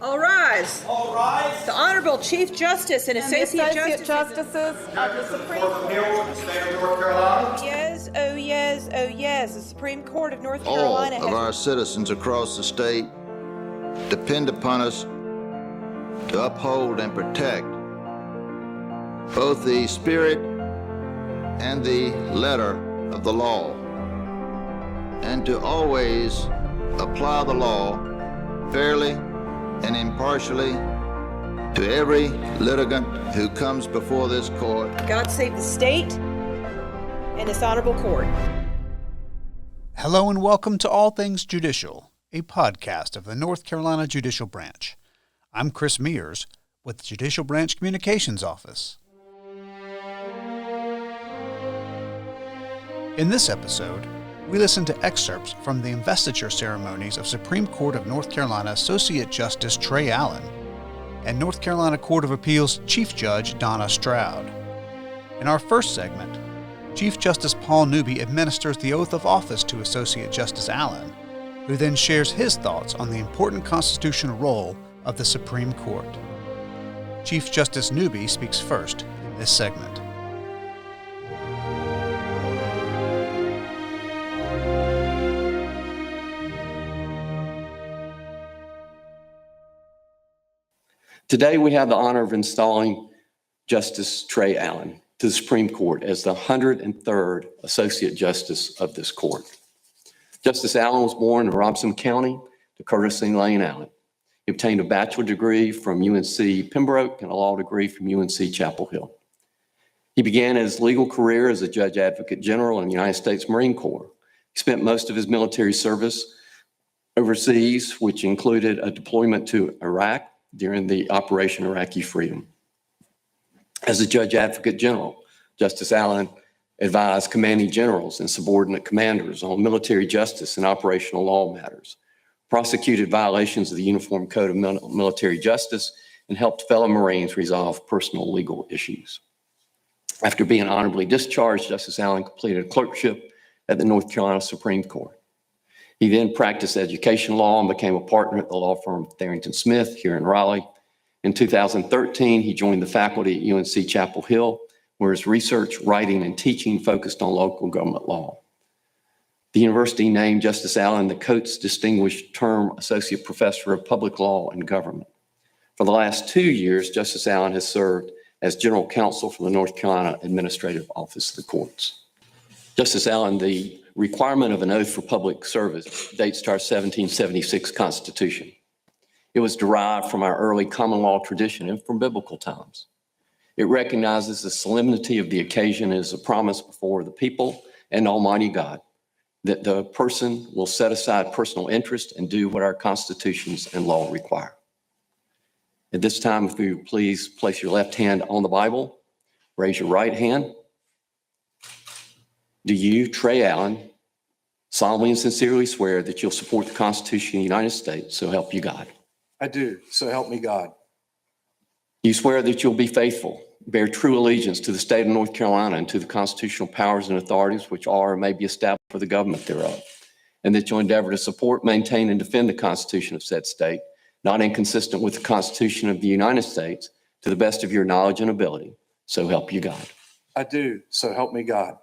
All rise. All rise. The Honorable Chief Justice and Associate Justices of the Supreme Court of Appeals of the State of North Carolina. Yes, oh yes, oh yes. The Supreme Court of North All Carolina of our citizens across the state depend upon us to uphold and protect both the spirit and the letter of the law, and to always apply the law fairly and impartially to every litigant who comes before this court. God save the state and this honorable court. Hello and welcome to All Things Judicial, a podcast of the North Carolina Judicial Branch. I'm Chris Mears with the Judicial Branch Communications Office. In this episode, we listen to excerpts from the investiture ceremonies of Supreme Court of North Carolina Associate Justice Trey Allen and North Carolina Court of Appeals Chief Judge Donna Stroud. In our first segment, Chief Justice Paul Newby administers the oath of office to Associate Justice Allen, who then shares his thoughts on the important constitutional role of the Supreme Court. Chief Justice Newby speaks first in this segment. Today, we have the honor of installing Justice Trey Allen to the Supreme Court as the 103rd Associate Justice of this court. Justice Allen was born in Robson County to Curtis and Elaine Allen. He obtained a bachelor's degree from UNC Pembroke and a law degree from UNC Chapel Hill. He began his legal career as a Judge Advocate General in the United States Marine Corps. He spent most of his military service overseas, which included a deployment to Iraq during the Operation Iraqi Freedom. As a Judge Advocate General, Justice Allen advised commanding generals and subordinate commanders on military justice and operational law matters, prosecuted violations of the Uniform Code of Military Justice, and helped fellow Marines resolve personal legal issues. After being honorably discharged, Justice Allen completed a clerkship at the North Carolina Supreme Court. He then practiced education law and became a partner at the law firm Tharrington Smith here in Raleigh. In 2013, he joined the faculty at UNC Chapel Hill, where his research, writing, and teaching focused on local government law. The university named Justice Allen the Coates Distinguished Term Associate Professor of Public Law and Government. For the last 2 years, Justice Allen has served as General Counsel for the North Carolina Administrative Office of the Courts. Justice Allen, the requirement of an oath for public service dates to our 1776 Constitution. It was derived from our early common law tradition and from biblical times. It recognizes the solemnity of the occasion as a promise before the people and Almighty God that the person will set aside personal interest and do what our constitutions and law require. At this time, if you please place your left hand on the Bible, raise your right hand. Do you, Trey Allen, solemnly and sincerely swear that you'll support the Constitution of the United States, so help you God? I do, so help me God. You swear that you'll be faithful, bear true allegiance to the state of North Carolina and to the constitutional powers and authorities which are or may be established for the government thereof, and that you'll endeavor to support, maintain, and defend the Constitution of said state, not inconsistent with the Constitution of the United States, to the best of your knowledge and ability, so help you God. I do, so help me God.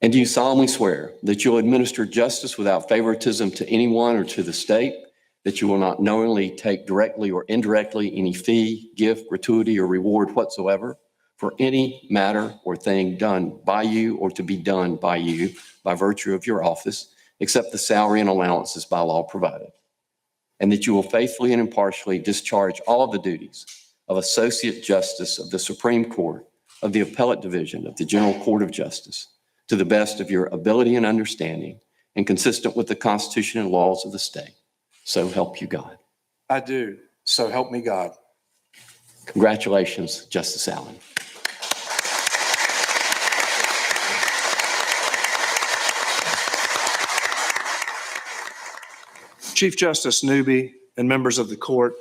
And do you solemnly swear that you'll administer justice without favoritism to anyone or to the state, that you will not knowingly take directly or indirectly any fee, gift, gratuity, or reward whatsoever for any matter or thing done by you or to be done by you by virtue of your office, except the salary and allowances by law provided, and that you will faithfully and impartially discharge all the duties of Associate Justice of the Supreme Court of the Appellate Division of the General Court of Justice to the best of your ability and understanding and consistent with the Constitution and laws of the state. So help you God. I do, so help me God. Congratulations, Justice Allen. Chief Justice Newby and members of the court,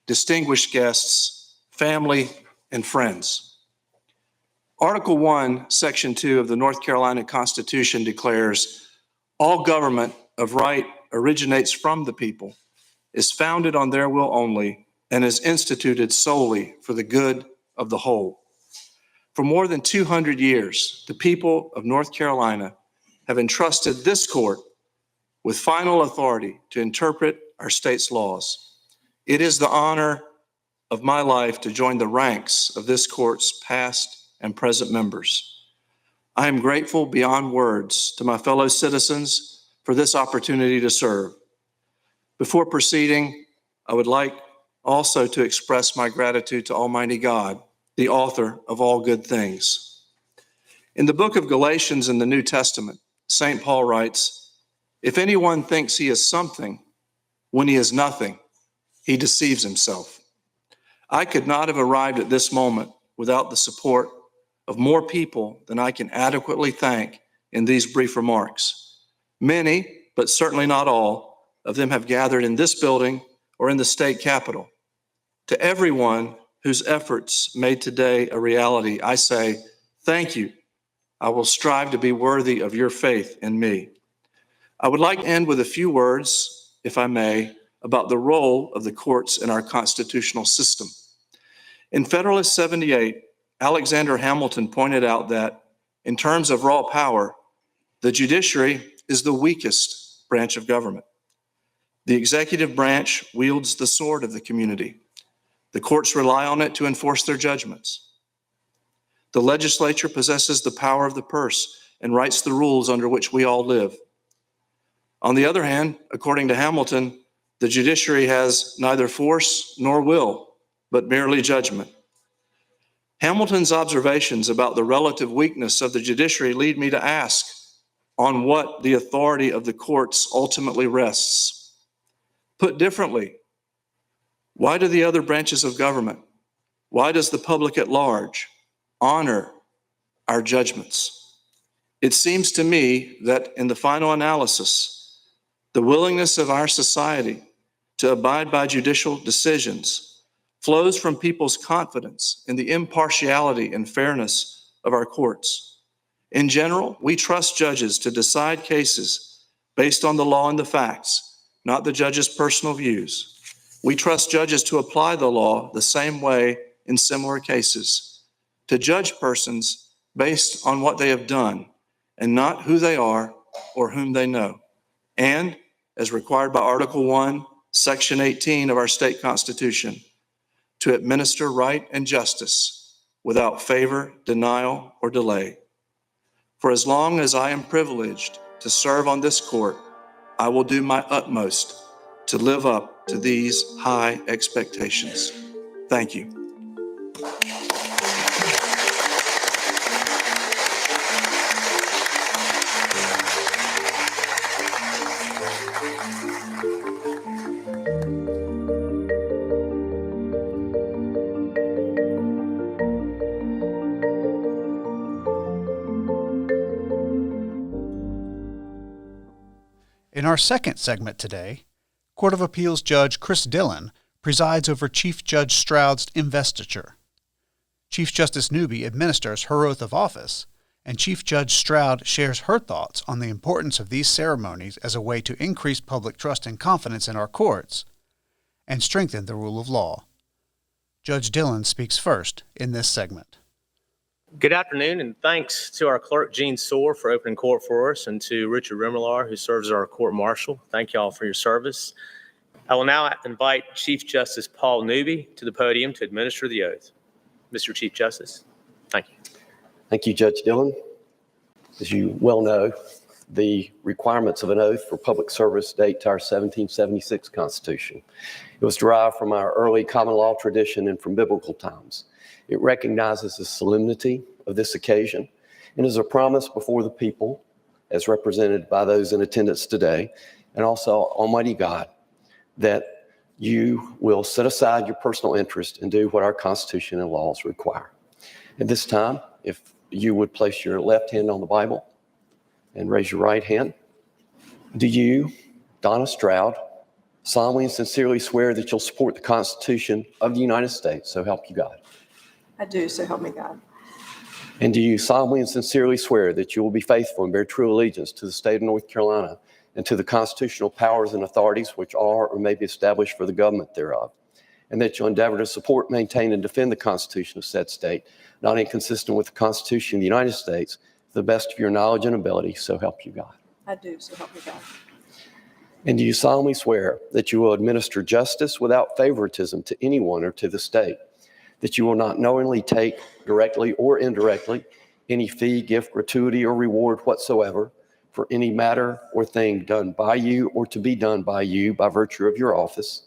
distinguished guests, family, and friends. Article 1, Section 2 of the North Carolina Constitution declares, all government of right originates from the people is founded on their will only and is instituted solely for the good of the whole. For more than 200 years, the people of North Carolina have entrusted this court with final authority to interpret our state's laws. It is the honor of my life to join the ranks of this court's past and present members. I am grateful beyond words to my fellow citizens for this opportunity to serve. Before proceeding, I would like also to express my gratitude to Almighty God, the author of all good things. In the book of Galatians in the New Testament, St. Paul writes, "If anyone thinks he is something when he is nothing, he deceives himself." I could not have arrived at this moment without the support of more people than I can adequately thank in these brief remarks. Many, but certainly not all, of them have gathered in this building or in the state capitol. To everyone whose efforts made today a reality, I say, thank you. I will strive to be worthy of your faith in me. I would like to end with a few words, if I may, about the role of the courts in our constitutional system. In Federalist 78, Alexander Hamilton pointed out that, in terms of raw power, the judiciary is the weakest branch of government. The executive branch wields the sword of the community. The courts rely on it to enforce their judgments. The legislature possesses the power of the purse and writes the rules under which we all live. On the other hand, according to Hamilton, the judiciary has neither force nor will, but merely judgment. Hamilton's observations about the relative weakness of the judiciary lead me to ask on what the authority of the courts ultimately rests. Put differently, why do the other branches of government, why does the public at large honor our judgments? It seems to me that in the final analysis, the willingness of our society to abide by judicial decisions flows from people's confidence in the impartiality and fairness of our courts. In general, we trust judges to decide cases based on the law and the facts, not the judge's personal views. We trust judges to apply the law the same way in similar cases, to judge persons based on what they have done and not who they are or whom they know. And, as required by Article 1, Section 18 of our state constitution, to administer right and justice without favor, denial, or delay. For as long as I am privileged to serve on this court, I will do my utmost to live up to these high expectations. Thank you. In our second segment today, Court of Appeals Judge Chris Dillon presides over Chief Judge Stroud's investiture. Chief Justice Newby administers her oath of office, and Chief Judge Stroud shares her thoughts on the importance of these ceremonies as a way to increase public trust and confidence in our courts and strengthen the rule of law. Judge Dillon speaks first in this segment. Good afternoon, and thanks to our clerk, Gene Soar, for opening court for us, and to Richard Rimmelar, who serves as our court marshal. Thank you all for your service. I will now invite Chief Justice Paul Newby to the podium to administer the oath. Mr. Chief Justice, thank you. Thank you, Judge Dillon. As you well know, the requirements of an oath for public service date to our 1776 Constitution. It was derived from our early common law tradition and from biblical times. It recognizes the solemnity of this occasion and is a promise before the people, as represented by those in attendance today, and also Almighty God, that you will set aside your personal interest and do what our Constitution and laws require. At this time, if you would place your left hand on the Bible and raise your right hand. Do you, Donna Stroud, solemnly and sincerely swear that you'll support the Constitution of the United States, so help you God? I do, so help me God. And do you solemnly and sincerely swear that you will be faithful and bear true allegiance to the state of North Carolina and to the constitutional powers and authorities which are or may be established for the government thereof, and that you'll endeavor to support, maintain, and defend the Constitution of said state, not inconsistent with the Constitution of the United States, to the best of your knowledge and ability, so help you God. I do, so help me God. And do you solemnly swear that you will administer justice without favoritism to anyone or to the state, that you will not knowingly take, directly or indirectly, any fee, gift, gratuity, or reward whatsoever for any matter or thing done by you or to be done by you by virtue of your office,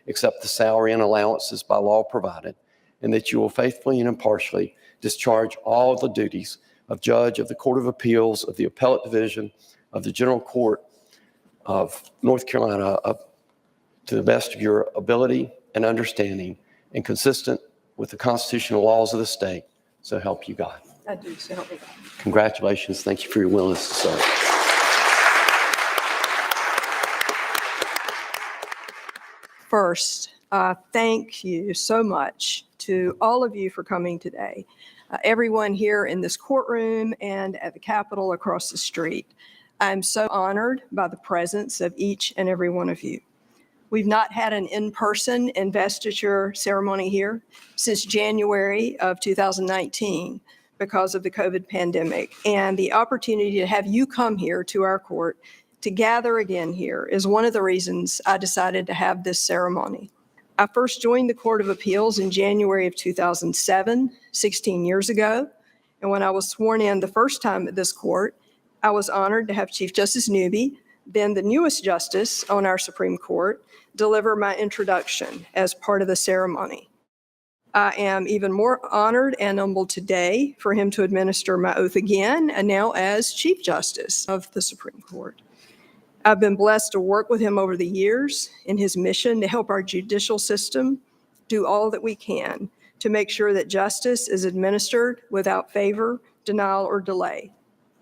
except the salary and allowances by law provided, and that you will faithfully and impartially discharge all the duties of judge of the Court of Appeals of the Appellate Division of the General Court of North Carolina to the best of your ability and understanding and consistent with the constitutional laws of the state. So help you God. I do, so help me God. Congratulations. Thank you for your willingness to serve. First, thank you so much to all of you for coming today. Everyone here in this courtroom and at the Capitol across the street. I'm so honored by the presence of each and every one of you. We've not had an in-person investiture ceremony here since January of 2019 because of the COVID pandemic. And the opportunity to have you come here to our court to gather again here is one of the reasons I decided to have this ceremony. I first joined the Court of Appeals in January of 2007, 16 years ago. And when I was sworn in the first time at this court, I was honored to have Chief Justice Newby, then the newest justice on our Supreme Court, deliver my introduction as part of the ceremony. I am even more honored and humbled today for him to administer my oath again, and now as Chief Justice of the Supreme Court. I've been blessed to work with him over the years in his mission to help our judicial system do all that we can to make sure that justice is administered without favor, denial, or delay.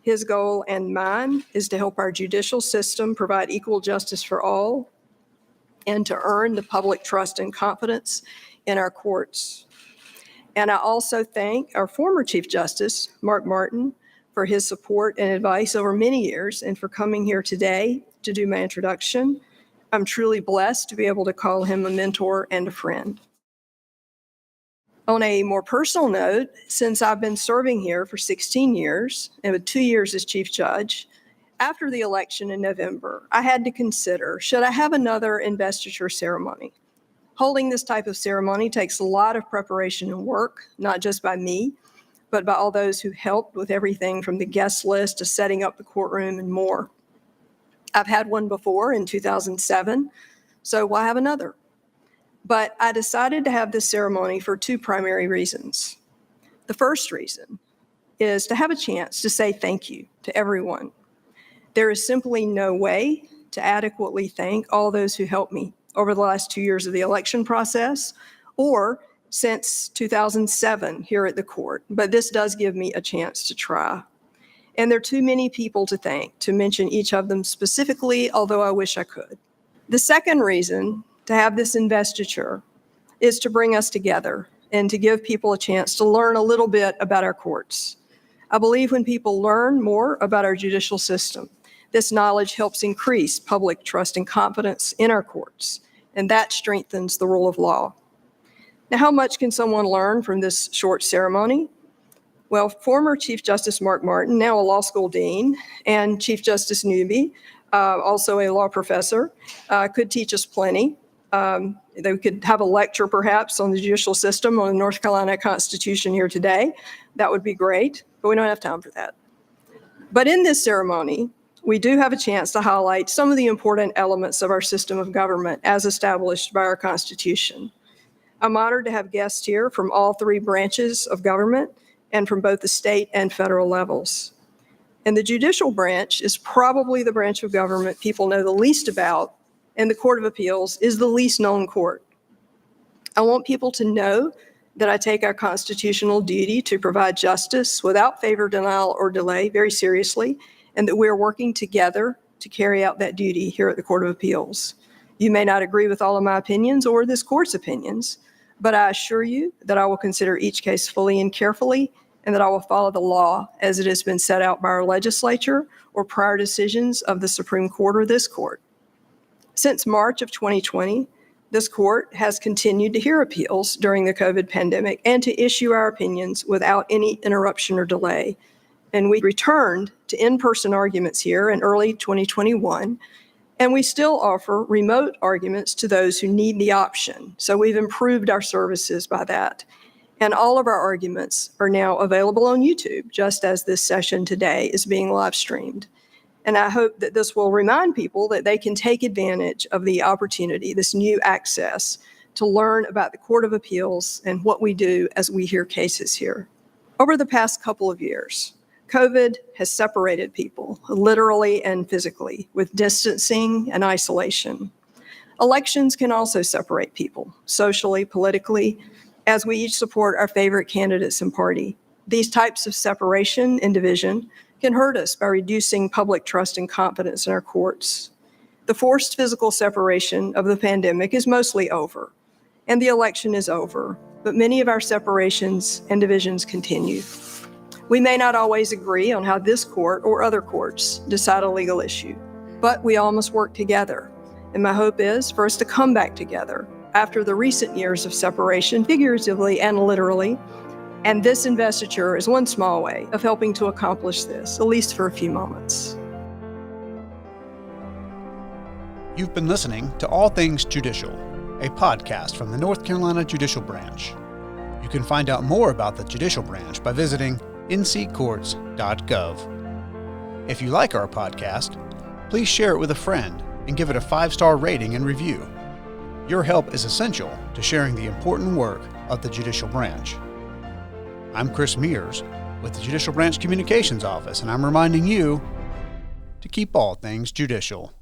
His goal and mine is to help our judicial system provide equal justice for all and to earn the public trust and confidence in our courts. And I also thank our former Chief Justice, Mark Martin, for his support and advice over many years and for coming here today to do my introduction. I'm truly blessed to be able to call him a mentor and a friend. On a more personal note, since I've been serving here for 16 years and with 2 years as Chief Judge, after the election in November, I had to consider, should I have another investiture ceremony? Holding this type of ceremony takes a lot of preparation and work, not just by me, but by all those who helped with everything from the guest list to setting up the courtroom and more. I've had one before in 2007, so why have another? But I decided to have this ceremony for two primary reasons. The first reason is to have a chance to say thank you to everyone. There is simply no way to adequately thank all those who helped me over the last 2 years of the election process or since 2007 here at the court, but this does give me a chance to try. And there are too many people to thank to mention each of them specifically, although I wish I could. The second reason to have this investiture is to bring us together and to give people a chance to learn a little bit about our courts. I believe when people learn more about our judicial system, this knowledge helps increase public trust and confidence in our courts, and that strengthens the rule of law. Now, how much can someone learn from this short ceremony? Well, former Chief Justice Mark Martin, now a law school dean, and Chief Justice Newby, also a law professor, could teach us plenty. They could have a lecture perhaps on the judicial system, on the North Carolina Constitution here today. That would be great, but we don't have time for that. But in this ceremony, we do have a chance to highlight some of the important elements of our system of government as established by our Constitution. I'm honored to have guests here from all three branches of government and from both the state and federal levels. And the judicial branch is probably the branch of government people know the least about, and the Court of Appeals is the least known court. I want people to know that I take our constitutional duty to provide justice without favor, denial, or delay very seriously, and that we are working together to carry out that duty here at the Court of Appeals. You may not agree with all of my opinions or this court's opinions, but I assure you that I will consider each case fully and carefully and that I will follow the law as it has been set out by our legislature or prior decisions of the Supreme Court or this court. Since March of 2020, this court has continued to hear appeals during the COVID pandemic and to issue our opinions without any interruption or delay. And we returned to in-person arguments here in early 2021, and we still offer remote arguments to those who need the option. So we've improved our services by that. And all of our arguments are now available on YouTube, just as this session today is being live streamed. And I hope that this will remind people that they can take advantage of the opportunity, this new access, to learn about the Court of Appeals and what we do as we hear cases here. Over the past couple of years, COVID has separated people, literally and physically, with distancing and isolation. Elections can also separate people, socially, politically, as we each support our favorite candidates and party. These types of separation and division can hurt us by reducing public trust and confidence in our courts. The forced physical separation of the pandemic is mostly over, and the election is over, but many of our separations and divisions continue. We may not always agree on how this court or other courts decide a legal issue, but we all must work together. And my hope is for us to come back together after the recent years of separation, figuratively and literally. And this investiture is one small way of helping to accomplish this, at least for a few moments. You've been listening to All Things Judicial, a podcast from the North Carolina Judicial Branch. You can find out more about the Judicial Branch by visiting nccourts.gov. If you like our podcast, please share it with a friend and give it a 5-star rating and review. Your help is essential to sharing the important work of the Judicial Branch. I'm Chris Mears with the Judicial Branch Communications Office, and I'm reminding you to keep all things judicial.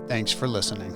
Thanks for listening.